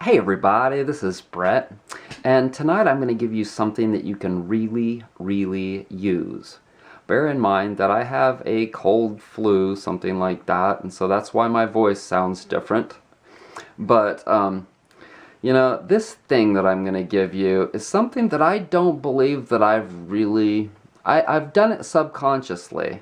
Hey everybody, this is Brett, and tonight I'm going to give you something that you can really use. Bear in mind that I have a cold flu, something like that, and so that's why my voice sounds different. But, this thing that I'm going to give you is something that I don't believe that I've done it subconsciously,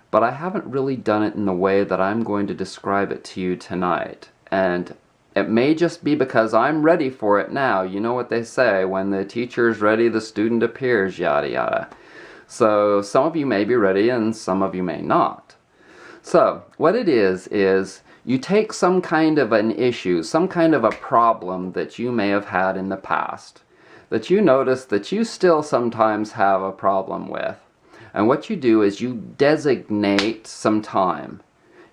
but I haven't really done it in the way that I'm going to describe it to you tonight. And it may just be because I'm ready for it now. You know what they say, when the teacher is ready, the student appears, yada yada. So some of you may be ready and some of you may not. So what it is you take some kind of an issue, some kind of a problem that you may have had in the past, that you notice that you still sometimes have a problem with. And what you do is you designate some time.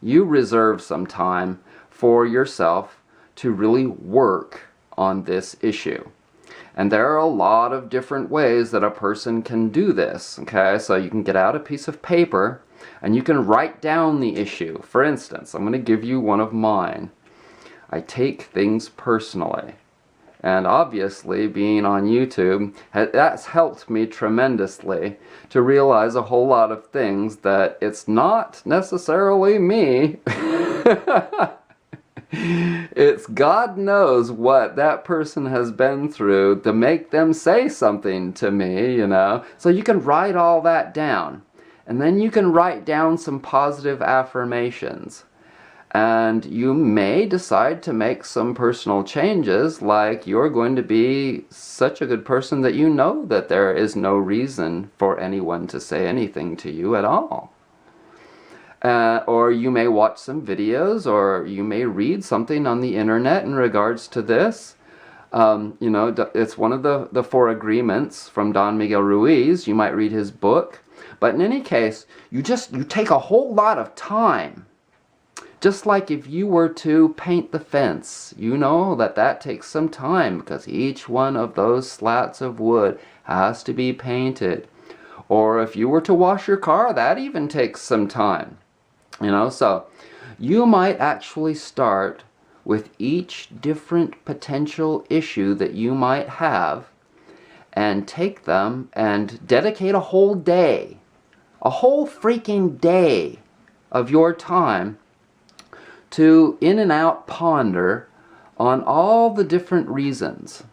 You reserve some time for yourself to really work on this issue. And there are a lot of different ways that a person can do this, okay? So you can get out a piece of paper and you can write down the issue. For instance, I'm going to give you one of mine. I take things personally. And obviously, being on YouTube, that's helped me tremendously to realize a whole lot of things that it's not necessarily me. It's God knows what that person has been through to make them say something to me, So you can write all that down. And then you can write down some positive affirmations. And you may decide to make some personal changes, like you're going to be such a good person that you know that there is no reason for anyone to say anything to you at all. Or you may watch some videos, or you may read something on the internet in regards to this. It's one of the 4 agreements from Don Miguel Ruiz. You might read his book. But in any case, you take a whole lot of time. Just like if you were to paint the fence, you know that takes some time because each one of those slats of wood has to be painted. Or if you were to wash your car, that even takes some time. So you might actually start with each different potential issue that you might have and take them and dedicate a whole day, a whole freaking day of your time to in and out ponder on all the different reasons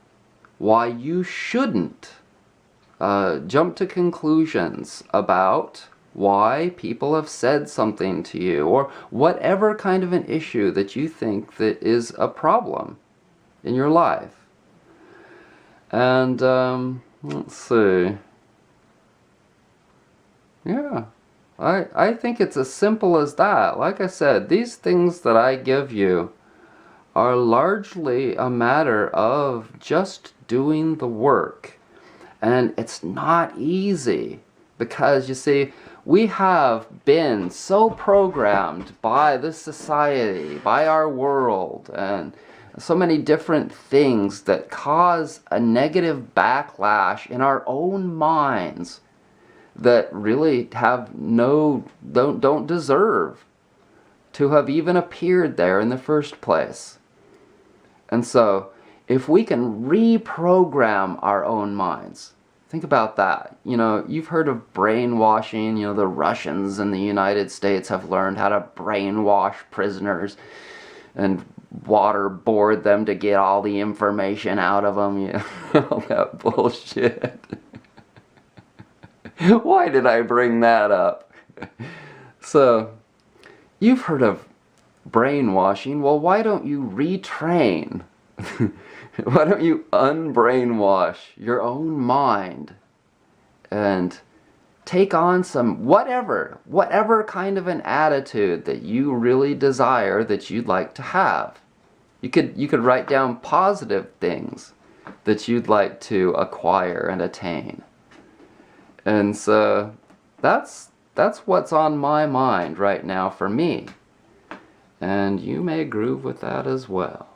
why you shouldn't jump to conclusions about why people have said something to you, or whatever kind of an issue that you think that is a problem in your life. And let's see. Yeah, I think it's as simple as that. Like I said, these things that I give you are largely a matter of just doing the work. And it's not easy because, you see, we have been so programmed by this society, by our world, and so many different things that cause a negative backlash in our own minds that really don't deserve to have even appeared there in the first place. And so, if we can reprogram our own minds, think about that. You've heard of brainwashing. The Russians and the United States have learned how to brainwash prisoners and waterboard them to get all the information out of them. All that bullshit. Why did I bring that up? So, you've heard of brainwashing. Well, why don't you retrain? Why don't you unbrainwash your own mind and take on some whatever kind of an attitude that you really desire that you'd like to have. You could write down positive things that you'd like to acquire and attain. And so that's what's on my mind right now for me. And you may groove with that as well.